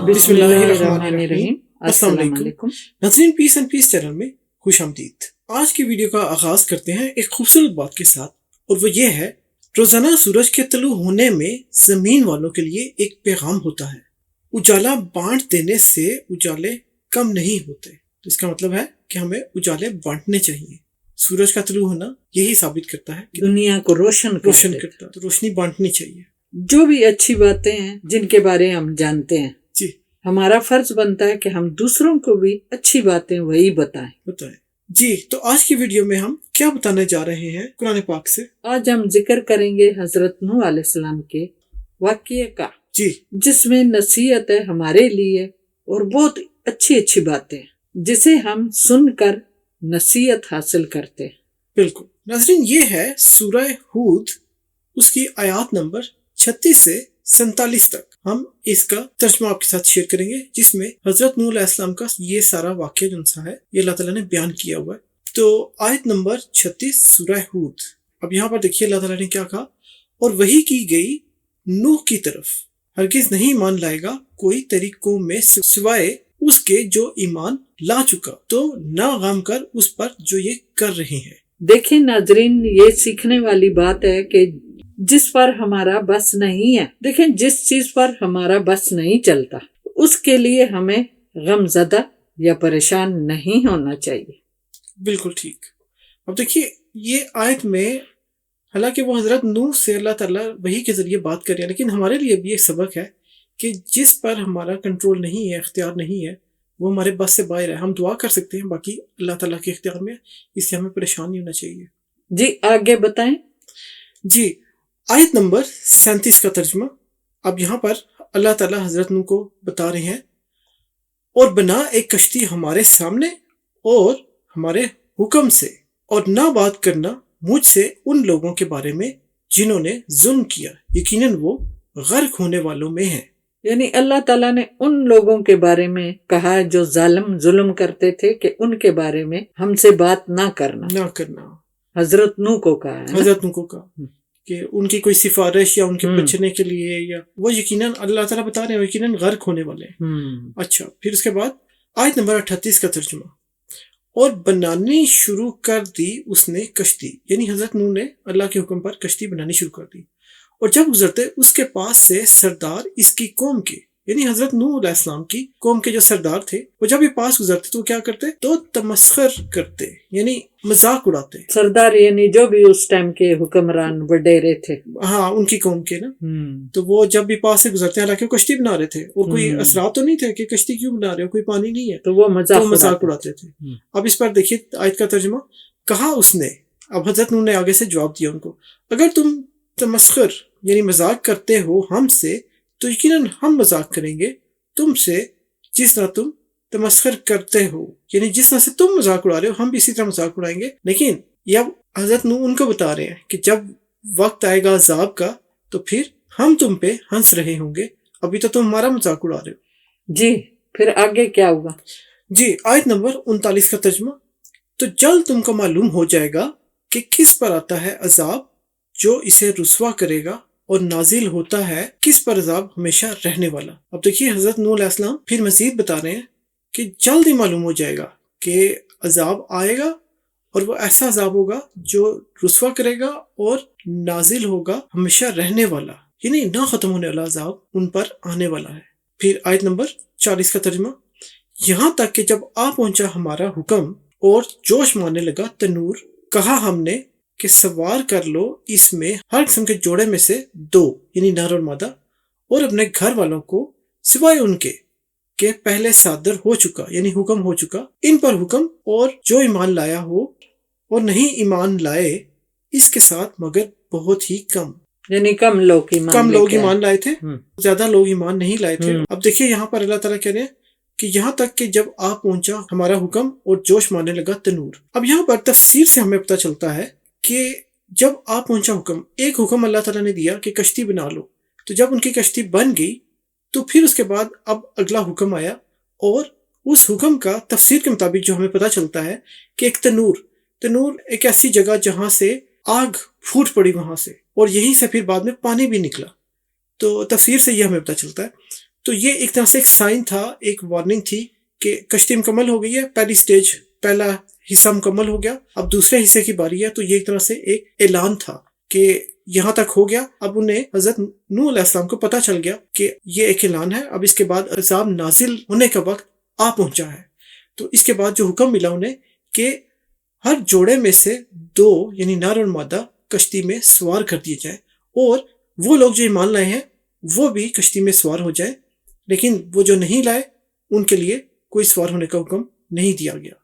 بسم اللہ الرحمن الرحیم۔ السلام علیکم ناظرین، پیس اینڈ پیس چینل میں خوش آمدید۔ آج کی ویڈیو کا آغاز کرتے ہیں ایک خوبصورت بات کے ساتھ، اور وہ یہ ہے روزانہ سورج کے طلوع ہونے میں زمین والوں کے لیے ایک پیغام ہوتا ہے۔ اجالا بانٹ دینے سے اجالے کم نہیں ہوتے، تو اس کا مطلب ہے کہ ہمیں اجالے بانٹنے چاہیے۔ سورج کا طلوع ہونا یہی ثابت کرتا ہے کہ دنیا کو روشن کرتا ہے، تو روشنی بانٹنی چاہیے۔ جو بھی اچھی باتیں ہیں جن کے بارے ہم جانتے ہیں، جی، ہمارا فرض بنتا ہے کہ ہم دوسروں کو بھی اچھی باتیں وہی بتائیں۔ جی، تو آج کی ویڈیو میں ہم کیا بتانے جا رہے ہیں قرآن پاک سے؟ آج ہم ذکر کریں گے حضرت نوح علیہ السلام کے واقعے کا، جی، جس میں نصیحت ہے ہمارے لیے اور بہت اچھی باتیں جسے ہم سن کر نصیحت حاصل کرتے ہیں۔ بالکل ناظرین، یہ ہے سورہ ہود، اس کی آیات نمبر 36 سے 47 تک ہم اس کا ترجمہ آپ کے ساتھ شیئر کریں گے، جس میں حضرت نوح علیہ السلام کا یہ سارا واقعہ جو ہے یہ اللہ تعالیٰ نے بیان کیا ہوا ہے۔ تو آیت نمبر 36 سورہ ہود، اب یہاں پر دیکھیے اللہ تعالیٰ نے کیا کہا، اور وحی کی گئی نوح کی طرف، ہرگز نہیں مان لائے گا کوئی تیری قوم میں سوائے اس کے جو ایمان لا چکا، تو نہ غم کر اس پر جو یہ کر رہے ہیں۔ دیکھیں ناظرین، یہ سیکھنے والی بات ہے کہ جس پر ہمارا بس نہیں ہے، دیکھیں جس چیز پر ہمارا بس نہیں چلتا اس کے لیے ہمیں غم زدہ یا پریشان نہیں ہونا چاہیے۔ بالکل ٹھیک۔ اب دیکھیے یہ آیت میں حالانکہ وہ حضرت نوح سے اللہ تعالیٰ وحی کے ذریعے بات کر رہے ہیں، لیکن ہمارے لیے بھی ایک سبق ہے کہ جس پر ہمارا کنٹرول نہیں ہے، اختیار نہیں ہے، وہ ہمارے بس سے باہر ہے۔ ہم دعا کر سکتے ہیں، باقی اللہ تعالیٰ کے اختیار میں، اس سے ہمیں پریشان نہیں ہونا چاہیے۔ جی آگے بتائیں۔ جی، آیت نمبر 37 کا ترجمہ۔ اب یہاں پر اللہ تعالیٰ حضرت نوح کو بتا رہے ہیں، اور بنا ایک کشتی ہمارے سامنے اور ہمارے حکم سے، اور نہ بات کرنا مجھ سے ان لوگوں کے بارے میں جنہوں نے ظلم کیا، یقیناً وہ غرق ہونے والوں میں ہیں۔ یعنی اللہ تعالیٰ نے ان لوگوں کے بارے میں کہا جو ظلم کرتے تھے کہ ان کے بارے میں ہم سے بات نہ کرنا حضرت نوح کو کہا ہے، حضرت نوح کو کہا کہ ان کی کوئی سفارش یا ان کے بچنے کے لیے، یا وہ یقیناً اللہ تعالیٰ بتا رہے ہیں یقیناً غرق ہونے والے ہیں۔ اچھا، پھر اس کے بعد آیت نمبر 38 کا ترجمہ، اور بنانی شروع کر دی اس نے کشتی، یعنی حضرت نوح نے اللہ کے حکم پر کشتی بنانی شروع کر دی، اور جب گزرتے اس کے پاس سے سردار اس کی قوم کے، یعنی حضرت نوح علیہ السلام کی قوم کے جو سردار تھے، وہ جب یہ پاس گزرتے تو کیا کرتے؟ تو تمسخر کرتے، یعنی مذاق اڑاتے۔ سردار یعنی جو بھی اس ٹائم کے حکمران وڈیرے تھے، ہاں ان کی قوم کے نا، تو وہ جب بھی پاس سے گزرتے، حالانکہ وہ کشتی بنا رہے تھے اور کوئی اثرات تو نہیں تھے کہ کشتی کیوں بنا رہے ہو، کوئی پانی نہیں ہے، تو وہ مذاق اڑاتے تھے۔ اب اس پر دیکھیے آیت کا ترجمہ، کہا اس نے، اب حضرت نوح نے آگے سے جواب دیا ان کو، اگر تم تمسخر یعنی مذاق کرتے ہو ہم سے، تو یقیناً ہم مذاق کریں گے تم سے جس طرح تم تمسخر کرتے ہو، یعنی جس طرح سے تم مذاق اڑا رہے ہو ہم بھی اسی طرح مذاق اڑائیں گے۔ لیکن یہ حضرت نوح ان کو بتا رہے ہیں کہ جب وقت آئے گا عذاب کا تو پھر ہم تم پہ ہنس رہے ہوں گے، ابھی تو تم ہمارا مذاق اڑا رہے ہو۔ جی پھر آگے کیا ہوگا؟ جی، آیت نمبر 39 کا ترجمہ، تو جلد تم کو معلوم ہو جائے گا کہ کس پر آتا ہے عذاب جو اسے رسوا کرے گا، اور نازل ہوتا ہے کس پر عذاب ہمیشہ رہنے والا۔ اب دیکھیے حضرت نوح علیہ السلام پھر مزید بتا رہے ہیں کہ جلد ہی معلوم ہو جائے گا کہ عذاب آئے گا، اور وہ ایسا عذاب ہوگا جو رسوا کرے گا اور نازل ہوگا ہمیشہ رہنے والا، یعنی نہ ختم ہونے والا عذاب ان پر آنے والا ہے۔ پھر آیت نمبر 40 کا ترجمہ، یہاں تک کہ جب آ پہنچا ہمارا حکم اور جوش مارنے لگا تنور، کہا ہم نے کہ سوار کر لو اس میں ہر قسم کے جوڑے میں سے 2، یعنی نر اور مادہ، اور اپنے گھر والوں کو سوائے ان کے کہ پہلے صادر ہو چکا، یعنی حکم ہو چکا ان پر حکم، اور جو ایمان لایا ہو اور نہیں ایمان لائے اس کے ساتھ مگر بہت ہی کم، یعنی کم لوگ ایمان لائے تھے، زیادہ لوگ ایمان نہیں لائے تھے۔ اب دیکھیے یہاں پر اللہ تعالیٰ کہہ رہے ہیں کہ یہاں تک کہ جب آ پہنچا ہمارا حکم اور جوش مارنے لگا تنور۔ اب یہاں پر تفسیر سے ہمیں پتہ چلتا ہے کہ جب آ پہنچا حکم، ایک حکم اللہ تعالیٰ نے دیا کہ کشتی بنا لو، تو جب ان کی کشتی بن گئی تو پھر اس کے بعد اب اگلا حکم آیا، اور اس حکم کا تفسیر کے مطابق جو ہمیں پتہ چلتا ہے کہ ایک تنور ایک ایسی جگہ جہاں سے آگ پھوٹ پڑی وہاں سے، اور یہیں سے پھر بعد میں پانی بھی نکلا، تو تفسیر سے یہ ہمیں پتہ چلتا ہے۔ تو یہ ایک طرح سے ایک سائن تھا، ایک وارننگ تھی کہ کشتی مکمل ہو گئی ہے، پہلی سٹیج، پہلا حصہ مکمل ہو گیا، اب دوسرے حصے کی باری ہے۔ تو یہ ایک طرح سے ایک اعلان تھا کہ یہاں تک ہو گیا۔ اب انہیں حضرت نوح علیہ السلام کو پتہ چل گیا کہ یہ ایک اعلان ہے، اب اس کے بعد عذاب نازل ہونے کا وقت آ پہنچا ہے۔ تو اس کے بعد جو حکم ملا انہیں کہ ہر جوڑے میں سے 2 یعنی نر اور مادہ کشتی میں سوار کر دیے جائیں، اور وہ لوگ جو ایمان لائے ہیں وہ بھی کشتی میں سوار ہو جائیں، لیکن وہ جو نہیں لائے ان کے لیے کوئی سوار ہونے کا حکم نہیں دیا گیا۔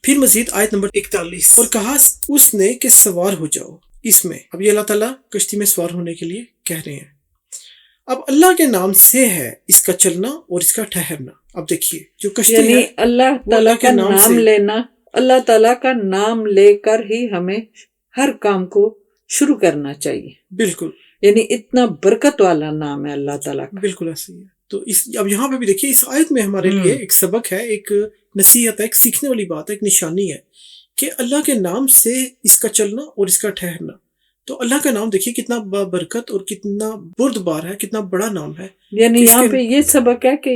پھر مزید آیت نمبر 41، اور کہا اس نے کہ سوار ہو جاؤ اس میں۔ اب یہ اللہ تعالیٰ کشتی میں سوار ہونے کے لیے کہہ رہے ہیں۔ اب اللہ کے نام سے ہے اس کا چلنا اور اس کا ٹھہرنا۔ اب دیکھیے جو کشتی یعنی ہے اللہ وہ تعالیٰ کے کا نام نام سے، لینا، اللہ تعالیٰ کا نام لے کر ہی ہمیں ہر کام کو شروع کرنا چاہیے۔ بالکل یعنی اتنا برکت والا نام ہے اللہ تعالیٰ کا۔ بالکل ایسے ہی ہے۔ تو اب یہاں پہ بھی دیکھیے اس آیت میں ہمارے لیے ایک سبق ہے، ایک نصیحت ہے، ایک سیکھنے والی بات ہے، ایک نشانی ہے کہ اللہ کے نام سے اس کا چلنا اور اس کا ٹھہرنا۔ تو اللہ کا نام دیکھیے کتنا برکت اور کتنا بردبار ہے، کتنا بڑا نام ہے۔ یعنی یہاں پہ یہ سبق ہے کہ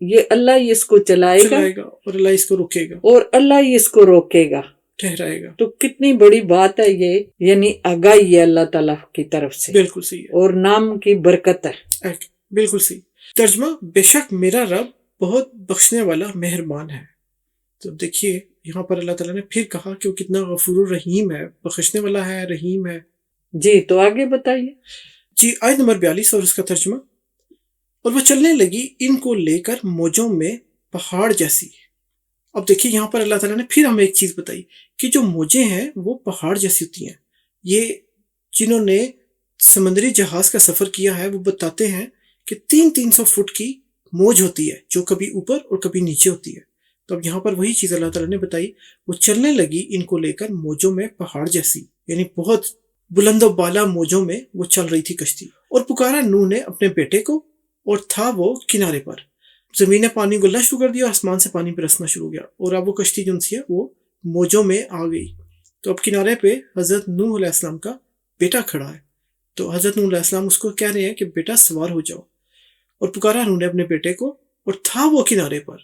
یہ اللہ ہی اس کو چلائے گا اور اللہ اس کو روکے گا اور اللہ ہی اس کو روکے گا، ٹھہرائے گا۔ تو کتنی بڑی بات ہے یہ، یعنی آگاہی ہے اللہ تعالیٰ کی طرف سے، بالکل صحیح ہے، اور نام کی برکت ہے۔ بالکل صحیح ترجمہ، بے شک میرا رب بہت بخشنے والا مہربان ہے۔ تو دیکھیے یہاں پر اللہ تعالیٰ نے پھر کہا کہ وہ کتنا غفور الرحیم ہے، بخشنے والا ہے، رحیم ہے۔ جی تو آگے بتائیے۔ جی آیت نمبر 42 اور اس کا ترجمہ، اور وہ چلنے لگی ان کو لے کر موجوں میں پہاڑ جیسی۔ اب دیکھیے یہاں پر اللہ تعالیٰ نے پھر ہمیں ایک چیز بتائی کہ جو موجیں ہیں وہ پہاڑ جیسی ہوتی ہیں۔ یہ جنہوں نے سمندری جہاز کا سفر کیا ہے وہ بتاتے ہیں کہ 300 فٹ کی موج ہوتی ہے جو کبھی اوپر اور کبھی نیچے ہوتی ہے۔ تو اب یہاں پر وہی چیز اللہ تعالیٰ نے بتائی، وہ چلنے لگی ان کو لے کر موجوں میں پہاڑ جیسی، یعنی بہت بلند و بالا موجوں میں وہ چل رہی تھی کشتی۔ اور پکارا نوح نے اپنے بیٹے کو، اور تھا وہ کنارے پر۔ زمین نے پانی گلنا شروع کر دیا اور آسمان سے پانی برسنا شروع ہو گیا، اور اب وہ کشتی جو سی ہے وہ موجوں میں آ گئی۔ تو اب کنارے پہ حضرت نوح علیہ السلام کا بیٹا کھڑا ہے۔ تو حضرت نوح علیہ السلام اس کو کہہ رہے ہیں کہ بیٹا سوار ہو جاؤ، اور پکارا نوح نے اپنے بیٹے کو، اور تھا وہ کنارے پر،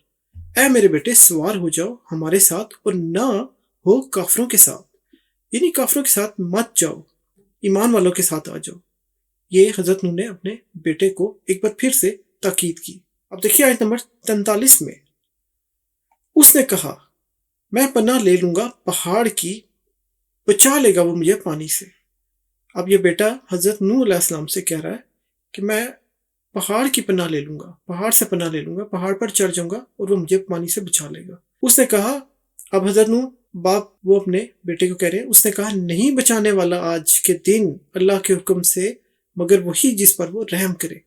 اے میرے بیٹے سوار ہو جاؤ ہمارے ساتھ، اور نہ ہو کافروں کے ساتھ، یعنی کافروں کے ساتھ مت جاؤ، ایمان والوں کے ساتھ آ جاؤ۔ یہ حضرت نوح نے اپنے بیٹے کو ایک بار پھر سے تاکید کی۔ اب دیکھیے آیت نمبر 43 میں، اس نے کہا میں پناہ لے لوں گا پہاڑ کی، بچا لے گا وہ مجھے پانی سے۔ اب یہ بیٹا حضرت نوح علیہ السلام سے کہہ رہا ہے کہ میں پہاڑ کی پناہ لے لوں گا، پہاڑ سے پناہ لے لوں گا، پہاڑ پر چڑھ جاؤں گا اور وہ مجھے پانی سے بچا لے گا۔ اس نے کہا، اب حضرت نوح باپ وہ اپنے بیٹے کو کہہ رہے ہیں، اس نے کہا نہیں بچانے والا آج کے دن اللہ کے حکم سے مگر وہی جس پر وہ رحم کرے۔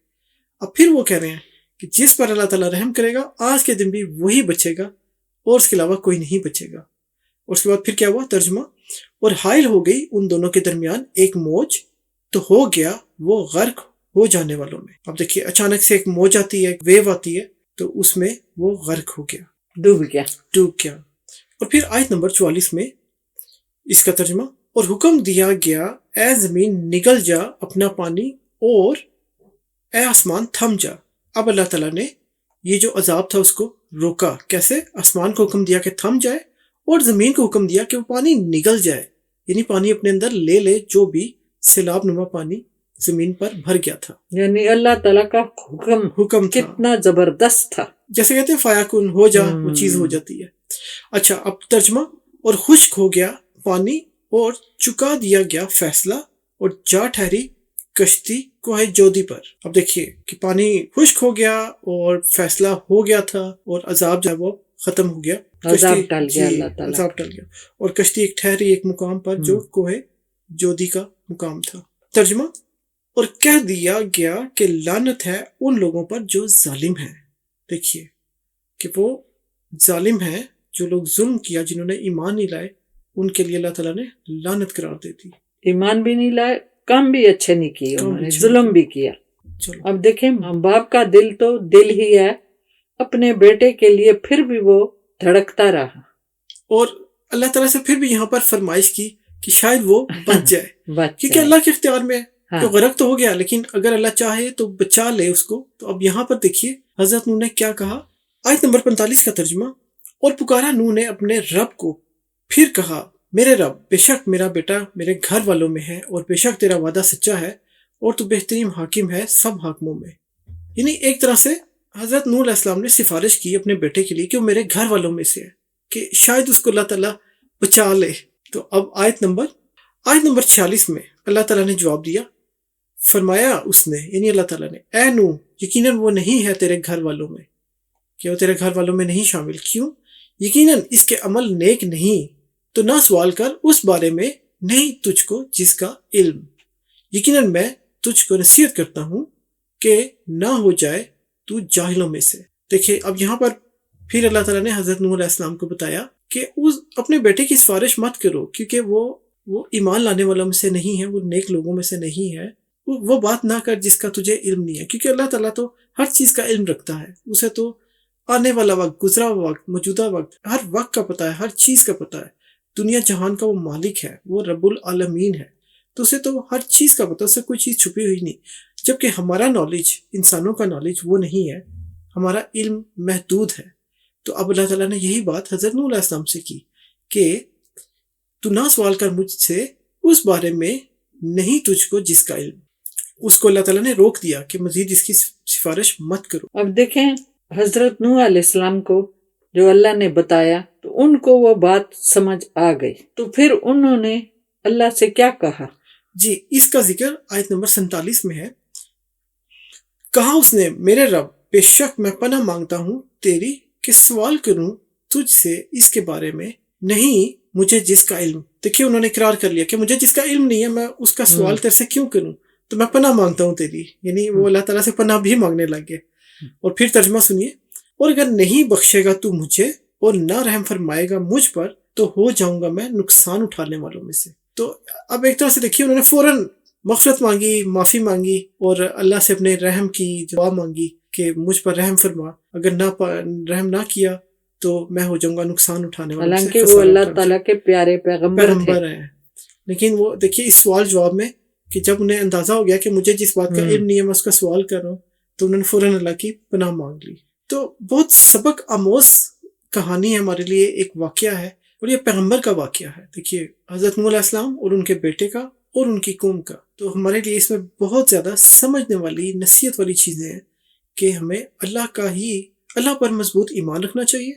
اب پھر وہ کہہ رہے ہیں کہ جس پر اللہ تعالیٰ رحم کرے گا آج کے دن بھی وہی بچے گا، اور اس کے علاوہ کوئی نہیں بچے گا۔ اور اس کے بعد پھر کیا ہوا ترجمہ، اور حائل ہو گئی ان دونوں کے درمیان ایک موج، تو ہو گیا وہ غرق ہو جانے والوں میں۔ اب دیکھیے اچانک سے ایک موج آتی ہے، ایک ویو آتی ہے، تو اس میں وہ غرق ہو گیا، ڈوب گیا۔ اور پھر آیت نمبر 44 میں اس کا ترجمہ، اور حکم دیا گیا اے زمین نگل جا اپنا پانی، اور اے آسمان تھم جا۔ اب اللہ تعالیٰ نے یہ جو عذاب تھا اس کو روکا، کیسے؟ آسمان کو حکم دیا کہ تھم جائے، اور زمین کو حکم دیا کہ وہ پانی نگل جائے، یعنی پانی اپنے اندر لے جو بھی سیلاب نما پانی زمین پر بھر گیا تھا۔ یعنی اللہ تعالیٰ کا حکم تھا، کتنا زبردست تھا، جیسے کہتے ہیں فیکون، ہو جا، وہ چیز ہو جاتی ہے۔ اچھا اب ترجمہ، اور خشک ہو گیا پانی اور چکا دیا گیا فیصلہ، اور جا ٹھہری کشتی کوہ جودی پر۔ اب دیکھیے کہ پانی خشک ہو گیا اور فیصلہ ہو گیا تھا، اور عذاب جو ہے وہ ختم ہو گیا، عذاب ٹل گیا، اللہ تعالیٰ عذاب ٹل گیا، اور کشتی ایک ٹھہری ایک مقام پر جو کوہ جودی کا مقام تھا۔ ترجمہ، اور کہہ دیا گیا کہ لعنت ہے ان لوگوں پر جو ظالم ہیں۔ دیکھیے کہ وہ ظالم ہیں، جو لوگ ظلم کیا، جنہوں نے ایمان نہیں لائے، ان کے لیے اللہ تعالیٰ نے لعنت قرار دے دی۔ ایمان بھی نہیں لائے، کام بھی اچھے نہیں کیے، انہوں نے ظلم بھی کیا۔ چلو اب دیکھیں ماں باپ کا دل تو دل ہی ہے، اپنے بیٹے کے لیے پھر بھی وہ دھڑکتا رہا، اور اللہ تعالیٰ سے پھر بھی یہاں پر فرمائش کی کہ شاید وہ بچ جائے، کیونکہ اللہ کے اختیار میں ہے، ہاں تو غرق تو ہو گیا، لیکن اگر اللہ چاہے تو بچا لے اس کو۔ تو اب یہاں پر دیکھیے حضرت نوح نے کیا کہا، آیت نمبر 45 کا ترجمہ، اور پکارا نوح نے اپنے رب کو، پھر کہا میرے رب، بے شک میرا بیٹا میرے گھر والوں میں ہے، اور بے شک تیرا وعدہ سچا ہے، اور تو بہترین حاکم ہے سب حاکموں میں۔ یعنی ایک طرح سے حضرت نوح علیہ السلام نے سفارش کی اپنے بیٹے کے لیے کہ وہ میرے گھر والوں میں سے ہے، کہ شاید اس کو اللہ تعالیٰ بچا لے۔ تو اب آیت نمبر 46 میں اللہ تعالیٰ نے جواب دیا، فرمایا اس نے، یعنی اللہ تعالیٰ نے، اے نوح، یقیناً وہ نہیں ہے تیرے گھر والوں میں، کہ وہ تیرے گھر والوں میں نہیں شامل۔ کیوں؟ یقیناً اس کے عمل نیک نہیں، تو نہ سوال کر اس بارے میں نہیں تجھ کو جس کا علم۔ یقیناً میں تجھ کو نصیحت کرتا ہوں کہ نہ ہو جائے تو جاہلوں میں سے۔ دیکھیں اب یہاں پر پھر اللہ تعالیٰ نے حضرت نوح علیہ السلام کو بتایا کہ اپنے بیٹے کی سفارش مت کرو، کیونکہ وہ ایمان لانے والوں میں سے نہیں ہے، وہ نیک لوگوں میں سے نہیں ہے۔ وہ بات نہ کر جس کا تجھے علم نہیں ہے، کیونکہ اللہ تعالیٰ تو ہر چیز کا علم رکھتا ہے، اسے تو آنے والا وقت، گزرا ہوا وقت، موجودہ وقت، ہر وقت کا پتہ ہے، ہر چیز کا پتہ ہے۔ دنیا جہان کا وہ مالک ہے، وہ رب العالمین ہے، تو اسے تو ہر چیز کا پتہ، اس سے کوئی چیز چھپی ہوئی نہیں۔ جبکہ ہمارا نالج، انسانوں کا نالج وہ نہیں ہے، ہمارا علم محدود ہے۔ تو اب اللہ تعالیٰ نے یہی بات حضرت نوح علیہ السلام سے کی کہ تو نہ سوال کر مجھ سے اس بارے میں نہیں تجھ کو جس کا علم۔ اس کو اللہ تعالیٰ نے روک دیا کہ مزید اس کی سفارش مت کرو۔ اب دیکھیں حضرت نوح علیہ السلام کو جو اللہ نے بتایا تو ان کو وہ بات سمجھ آ گئی، تو پھر انہوں نے اللہ سے کیا کہا؟ جی اس کا ذکر آیت نمبر 47 میں ہے۔ کہا اس نے، میرے رب، بے شک میں پناہ مانگتا ہوں تیری کہ سوال کروں تجھ سے اس کے بارے میں نہیں مجھے جس کا علم۔ دیکھیے انہوں نے اقرار کر لیا کہ مجھے جس کا علم نہیں ہے، میں اس کا سوال تیرے سے کیوں کروں، تو میں پناہ مانگتا ہوں تیری، یعنی وہ اللہ تعالیٰ سے پناہ بھی مانگنے لگ گئے۔ اور پھر ترجمہ سنیے، اور اگر نہیں بخشے گا تو مجھے اور نہ رحم فرمائے گا مجھ پر، تو ہو جاؤں گا میں نقصان اٹھانے والوں میں سے۔ تو اب ایک طرح سے دیکھیے انہوں نے فوراً مغفرت مانگی، معافی مانگی، اور اللہ سے اپنے رحم کی دعا مانگی کہ مجھ پر رحم فرما، اگر رحم نہ کیا تو میں ہو جاؤں گا نقصان اٹھانے والوں سے۔ حالانکہ وہ اللہ تعالیٰ کے پیارے پیغمبر ہیں، لیکن وہ دیکھیے اس سوال جواب میں کہ جب انہیں اندازہ ہو گیا کہ مجھے جس بات کا علم نہیں ہے میں اس کا سوال کر رہا ہوں، تو انہوں نے فوراً اللہ کی پناہ مانگ لی۔ تو بہت سبق آموز کہانی ہے ہمارے لیے، ایک واقعہ ہے، اور یہ پیغمبر کا واقعہ ہے۔ دیکھیے حضرت نوح علیہ السلام اور ان کے بیٹے کا اور ان کی قوم کا، تو ہمارے لیے اس میں بہت زیادہ سمجھنے والی، نصیحت والی چیزیں ہیں کہ ہمیں اللہ پر مضبوط ایمان رکھنا چاہیے،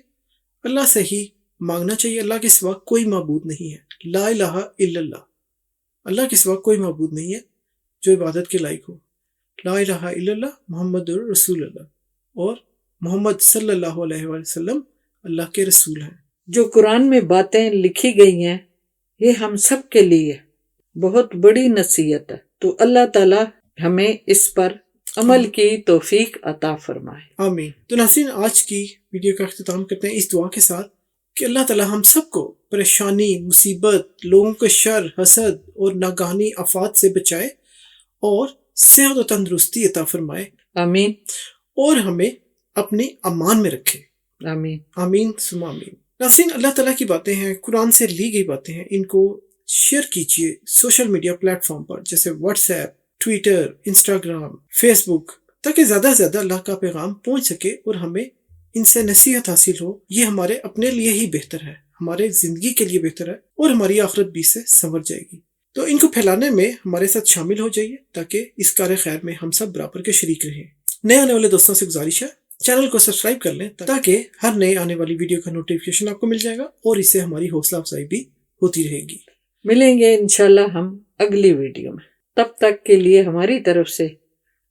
اللہ سے ہی مانگنا چاہیے، اللہ کے سوا کوئی معبود نہیں ہے، لا الہ الا اللہ، اللہ کے سوا کوئی معبود نہیں ہے جو عبادت کے لائق ہو، لا الہ الا اللہ محمد رسول اللہ، اور محمد صلی اللہ علیہ وسلم اللہ کے رسول ہیں۔ جو قرآن میں باتیں لکھی گئی ہیں یہ ہم سب کے لیے بہت بڑی نصیحت ہے، تو اللہ تعالیٰ ہمیں اس پر عمل کی توفیق عطا فرمائے، آمین۔ تو ناظرین آج کی ویڈیو کا اختتام کرتے ہیں اس دعا کے ساتھ کہ اللہ تعالیٰ ہم سب کو پریشانی، مصیبت، لوگوں کے شر، حسد اور ناگہانی آفات سے بچائے اور صحت و تندرستی عطا فرمائے، آمین، اور ہمیں اپنے امان میں رکھے، آمین، آمین ثم آمین۔ ناظرین اللہ تعالیٰ کی باتیں ہیں، قرآن سے لی گئی باتیں ہیں، ان کو شیئر کیجئے سوشل میڈیا پلیٹ فارم پر، جیسے WhatsApp, Twitter, Instagram, Facebook, تاکہ زیادہ سے زیادہ اللہ کا پیغام پہنچ سکے اور ہمیں ان سے نصیحت حاصل ہو۔ یہ ہمارے اپنے لیے ہی بہتر ہے، ہمارے زندگی کے لیے بہتر ہے، اور ہماری آخرت بھی اس سے سنور جائے گی۔ تو ان کو پھیلانے میں ہمارے ساتھ شامل ہو جائیے تاکہ اس کار خیر میں ہم سب برابر کے شریک رہیں۔ نئے آنے والے دوستوں سے گزارش ہے چینل کو سبسکرائب کر لیں تاکہ ہر نئے آنے والی ویڈیو کا نوٹیفیکیشن آپ کو مل جائے گا، اور اس سے ہماری حوصلہ افزائی بھی ہوتی رہے گی۔ ملیں گے انشاءاللہ ہم اگلی ویڈیو میں، تب تک کے لیے ہماری طرف سے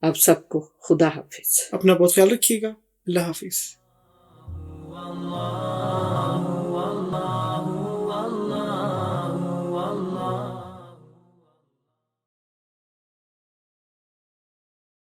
آپ سب کو خدا حافظ۔ اپنا بہت خیال رکھیے گا، اللہ حافظ۔